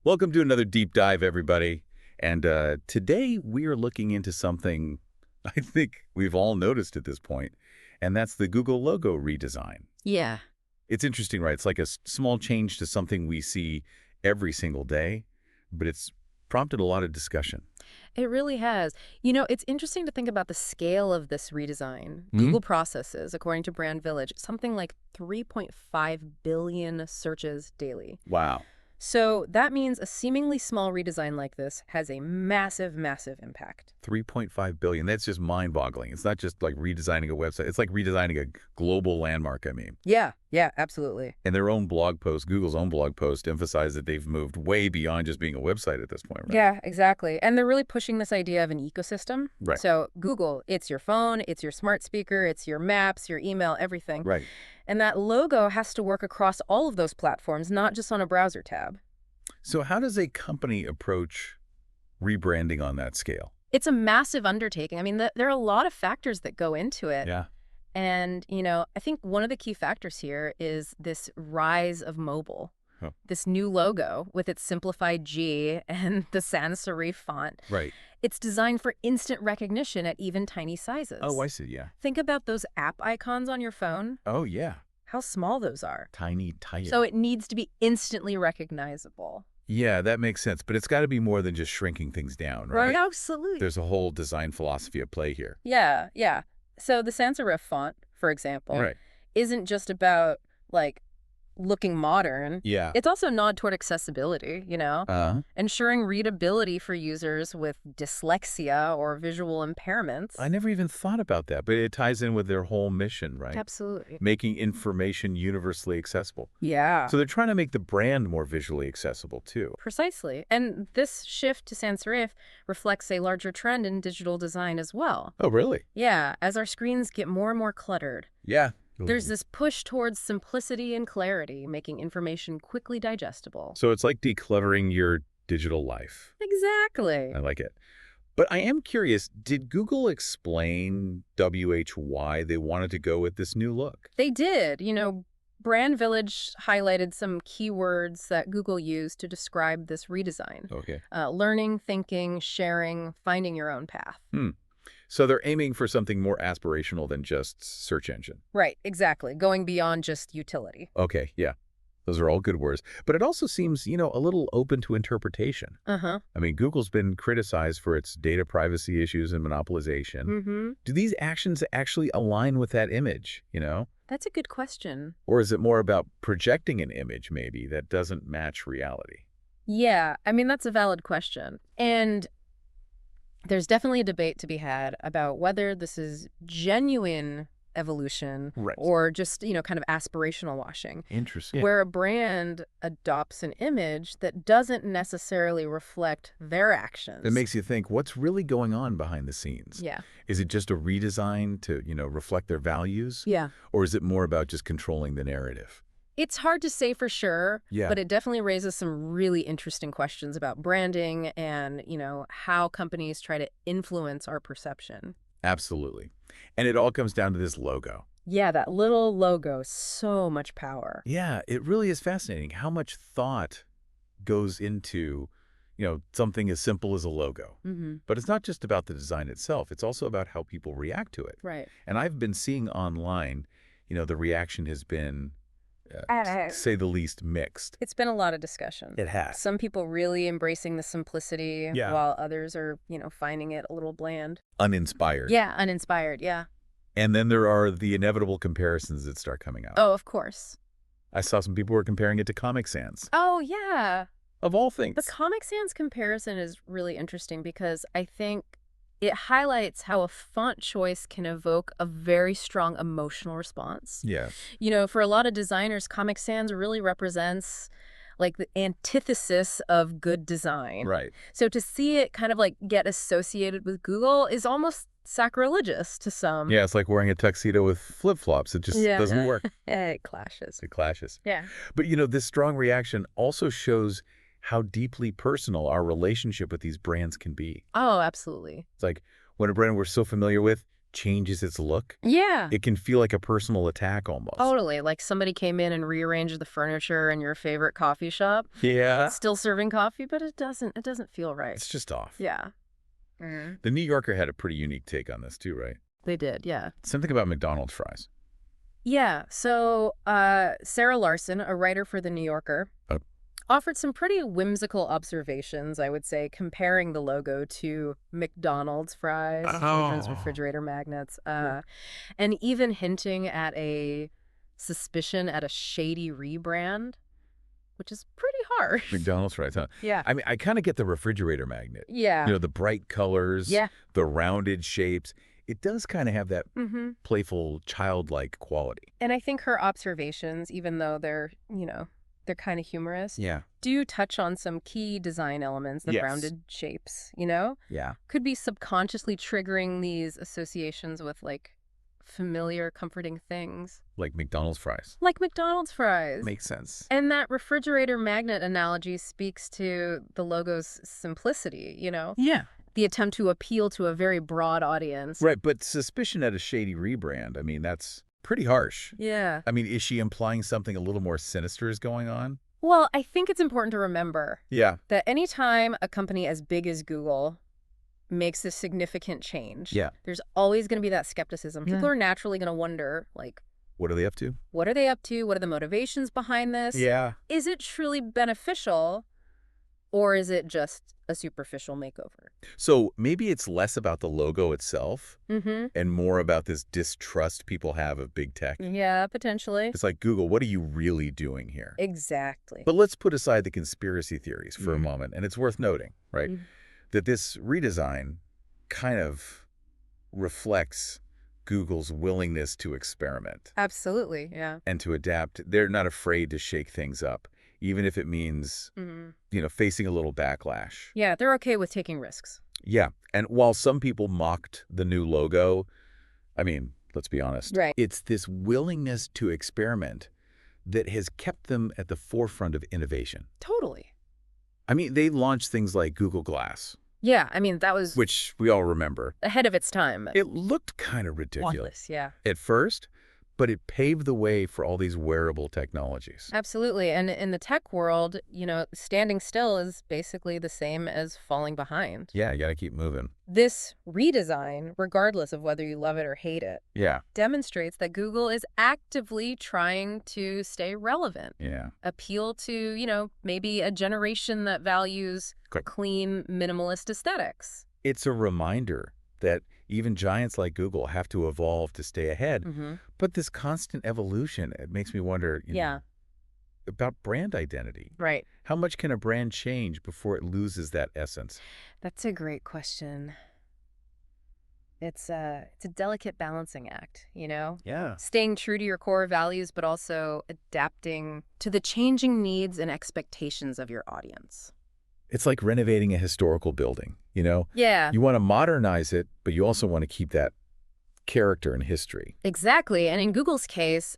Welcome to another deep dive, everybody. And today we are looking into something I think we've all noticed at this point, and that's the Google logo redesign. Yeah, It's interesting, right? It's like a small change to something we see every single day, but it's prompted a lot of discussion. it really has. It's interesting to think about the scale of this redesign. Hmm? Google processes, according to Brand Village, something like 3.5 billion searches daily. Wow. So that means a seemingly small redesign like this has a massive, massive impact. 3.5 billion. That's just mind-boggling. It's not just like redesigning a website. It's like redesigning a global landmark, I mean. Yeah, absolutely. And their own blog post, Google's own blog post, emphasized that they've moved way beyond just being a website at this point, right? Yeah, exactly. And they're really pushing this idea of an ecosystem. Right. So Google, it's your phone, it's your smart speaker, it's your maps, your email, everything. Right. And that logo has to work across all of those platforms, not just on a browser tab. So how does a company approach rebranding on that scale? It's a massive undertaking. I mean, there are a lot of factors that go into it. Yeah. And, I think one of the key factors here is this rise of mobile. Huh. This new logo with its simplified G and the sans serif font. Right. It's designed for instant recognition at even tiny sizes. Oh, I see. Yeah. Think about those app icons on your phone, Oh, yeah. how small those are. Tiny, tiny. So it needs to be instantly recognizable. Yeah, that makes sense. But it's got to be more than just shrinking things down, right? Absolutely. There's a whole design philosophy at play here. Yeah. So the sans serif font, for example, Right. isn't just about, looking modern. Yeah. It's also a nod toward accessibility, Uh-huh. ensuring readability for users with dyslexia or visual impairments. I never even thought about that, but it ties in with their whole mission, right? Absolutely. Making information universally accessible. Yeah. So they're trying to make the brand more visually accessible, too. Precisely. And this shift to sans serif reflects a larger trend in digital design as well. Oh, really? Yeah, as our screens get more and more cluttered, Yeah. there's this push towards simplicity and clarity, making information quickly digestible. So it's like decluttering your digital life. Exactly. I like it. But I am curious, did Google explain why they wanted to go with this new look? They did. Brand Village highlighted some keywords that Google used to describe this redesign. Okay. Learning, thinking, sharing, finding your own path. So they're aiming for something more aspirational than just search engine. Right, exactly. Going beyond just utility. Okay, yeah. Those are all good words. But it also seems, a little open to interpretation. Uh-huh. I mean, Google's been criticized for its data privacy issues and monopolization. Mm-hmm. Do these actions actually align with that image, That's a good question. Or is it more about projecting an image, maybe, that doesn't match reality? Yeah, I mean, that's a valid question. And there's definitely a debate to be had about whether this is genuine evolution Right. or just, kind of aspirational washing, Interesting. where a brand adopts an image that doesn't necessarily reflect their actions. It makes you think, what's really going on behind the scenes? Yeah. Is it just a redesign to, reflect their values? Yeah. Or is it more about just controlling the narrative? It's hard to say for sure, Yeah. but it definitely raises some really interesting questions about branding and, how companies try to influence our perception. Absolutely. And it all comes down to this logo. Yeah, that little logo, so much power. Yeah, it really is fascinating how much thought goes into, something as simple as a logo. Mm-hmm. But it's not just about the design itself. It's also about how people react to it. Right. And I've been seeing online, the reaction has been, to say the least, mixed. It's been a lot of discussion. It has. Some people really embracing the simplicity, Yeah. while others are, finding it a little bland. Uninspired. Yeah, uninspired, yeah. And then there are the inevitable comparisons that start coming out. Oh, of course. I saw some people were comparing it to Comic Sans, Oh, yeah. of all things. The Comic Sans comparison is really interesting because I think it highlights how a font choice can evoke a very strong emotional response. Yeah. For a lot of designers, Comic Sans really represents like the antithesis of good design. Right. So to see it kind of get associated with Google is almost sacrilegious to some. Yeah, it's like wearing a tuxedo with flip-flops. It just Yeah. doesn't work. It clashes. It clashes. Yeah. But, this strong reaction also shows how deeply personal our relationship with these brands can be. Oh, absolutely. It's like when a brand we're so familiar with changes its look, Yeah. it can feel like a personal attack almost. Totally. Like somebody came in and rearranged the furniture in your favorite coffee shop. Yeah. Still serving coffee, but it doesn't feel right. It's just off. Yeah. Mm. The New Yorker had a pretty unique take on this too, right? They did, yeah. Something about McDonald's fries. Yeah. So Sarah Larson, a writer for The New Yorker, offered some pretty whimsical observations, I would say, comparing the logo to McDonald's fries, children's refrigerator magnets, and even hinting at a suspicion at a shady rebrand, which is pretty harsh. McDonald's fries, huh? Yeah. I mean, I kind of get the refrigerator magnet. Yeah. You know, the bright colors, Yeah. the rounded shapes. It does kind of have that Mm-hmm. playful, childlike quality. And I think her observations, even though they're, they're kind of humorous, Yeah. do touch on some key design elements, the Yes. rounded shapes, Yeah. could be subconsciously triggering these associations with, like, familiar, comforting things. Like McDonald's fries. Like McDonald's fries. Makes sense. And that refrigerator magnet analogy speaks to the logo's simplicity, Yeah. the attempt to appeal to a very broad audience. Right, but suspicion at a shady rebrand, I mean, that's pretty harsh. Yeah. I mean, is she implying something a little more sinister is going on? Well, I think it's important to remember Yeah. that anytime a company as big as Google makes a significant change, Yeah. there's always going to be that skepticism. Yeah. People are naturally going to wonder, like, What are they up to? what are they up to? What are the motivations behind this? Yeah. Is it truly beneficial, or is it just a superficial makeover? So maybe it's less about the logo itself Mm-hmm. and more about this distrust people have of big tech. Yeah, potentially. It's like, Google, what are you really doing here? Exactly. But let's put aside the conspiracy theories for a Mhm. moment. And it's worth noting, right, Mhm. that this redesign kind of reflects Google's willingness to experiment Absolutely, yeah. and to adapt. They're not afraid to shake things up, even if it means, Mm-hmm. facing a little backlash. Yeah, they're okay with taking risks. Yeah. And while some people mocked the new logo, I mean, let's be honest. Right. It's this willingness to experiment that has kept them at the forefront of innovation. Totally. I mean, they launched things like Google Glass, Yeah, I mean, that was which we all remember. ahead of its time. It looked kind of ridiculous Pointless, yeah. at first, but it paved the way for all these wearable technologies. Absolutely. And in the tech world, standing still is basically the same as falling behind. Yeah, you got to keep moving. This redesign, regardless of whether you love it or hate it, Yeah, demonstrates that Google is actively trying to stay relevant, yeah. appeal to, maybe a generation that values Quick. clean, minimalist aesthetics. It's a reminder that even giants like Google have to evolve to stay ahead. Mm-hmm. But this constant evolution, it makes me wonder Yeah, about brand identity. right. How much can a brand change before it loses that essence? That's a great question. It's a delicate balancing act, Yeah. Staying true to your core values, but also adapting to the changing needs and expectations of your audience. It's like renovating a historical building, Yeah, You want to modernize it, but you also want to keep that character and history. exactly. And in Google's case,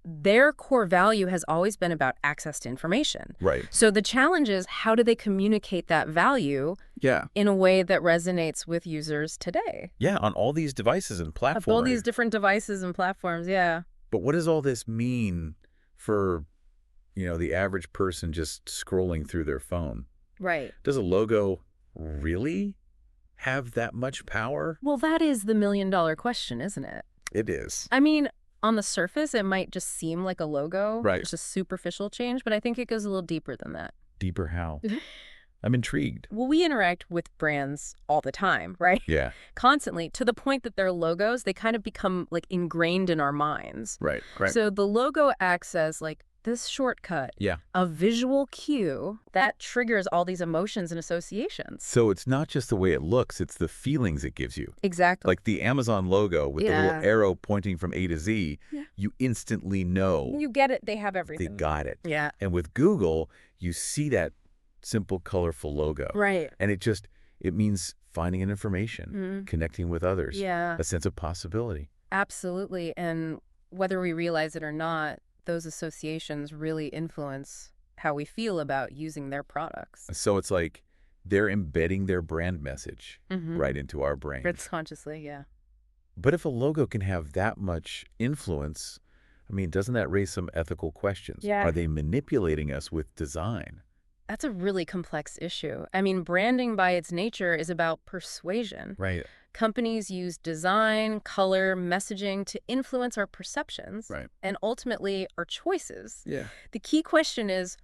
their core value has always been about access to information. Right. So the challenge is, how do they communicate that value Yeah. in a way that resonates with users today? Yeah, on all these devices and platforms. Of all these different devices and platforms, yeah. But what does all this mean for, the average person just scrolling through their phone? Right. Does a logo really have that much power? Well, that is the million-dollar question, isn't it? It is. I mean, on the surface, it might just seem like a logo. Right. Just a superficial change, but I think it goes a little deeper than that. Deeper how? I'm intrigued. Well, we interact with brands all the time, right? Yeah. Constantly, to the point that their logos, they kind of become like ingrained in our minds. Right. So the logo acts as like this shortcut, Yeah. a visual cue that triggers all these emotions and associations. So it's not just the way it looks, it's the feelings it gives you. Exactly. Like the Amazon logo with the Yeah. little arrow pointing from A to Z, Yeah. you instantly know You get it. They have they everything. got it. Yeah. And with Google, you see that simple, colorful logo. Right. And it means finding an information, Mhm. connecting with others, Yeah. a sense of possibility. Absolutely. And whether we realize it or not, those associations really influence how we feel about using their products. So it's like they're embedding their brand message Mm-hmm. right into our brains. Consciously, yeah. But if a logo can have that much influence, I mean, doesn't that raise some ethical questions? Yeah. Are they manipulating us with design? That's a really complex issue. I mean, branding by its nature is about persuasion. Right. Companies use design, color, messaging to influence our perceptions Right. and ultimately our choices. Yeah. The key question is,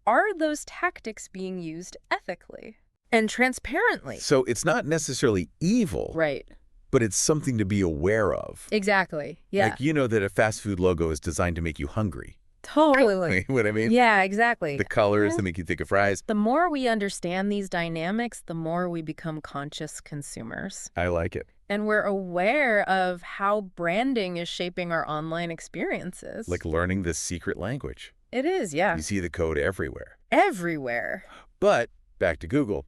are those tactics being used ethically and transparently? So it's not necessarily evil, Right. but it's something to be aware of. Exactly. Yeah. Like, you know that a fast food logo is designed to make you hungry. Totally. What I mean? Yeah, exactly. The colors Yeah. that make you think of fries. The more we understand these dynamics, the more we become conscious consumers. I like it. And we're aware of how branding is shaping our online experiences. Like learning this secret language. It is, yeah. You see the code everywhere. Everywhere. But back to Google.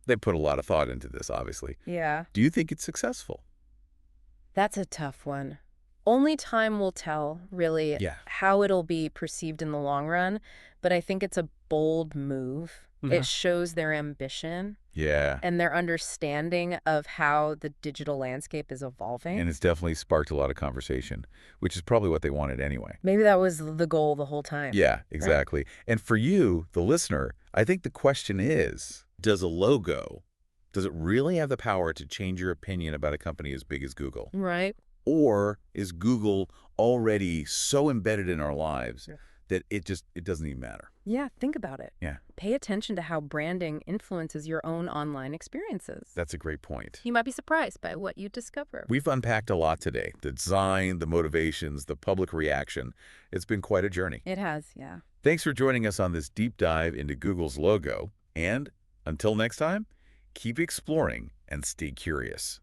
They put a lot of thought into this, obviously. Yeah. Do you think it's successful? That's a tough one. Only time will tell, really, Yeah. how it'll be perceived in the long run. But I think it's a bold move. It shows their ambition Yeah. and their understanding of how the digital landscape is evolving. And it's definitely sparked a lot of conversation, which is probably what they wanted anyway. Maybe that was the goal the whole time. Yeah, exactly. And for you, the listener, I think the question is, does it really have the power to change your opinion about a company as big as Google? Right. Or is Google already so embedded in our lives that it doesn't even matter? Yeah, think about it. Yeah. Pay attention to how branding influences your own online experiences. That's a great point. You might be surprised by what you discover. We've unpacked a lot today. The design, the motivations, the public reaction. It's been quite a journey. It has, yeah. Thanks for joining us on this deep dive into Google's logo. And until next time, keep exploring and stay curious.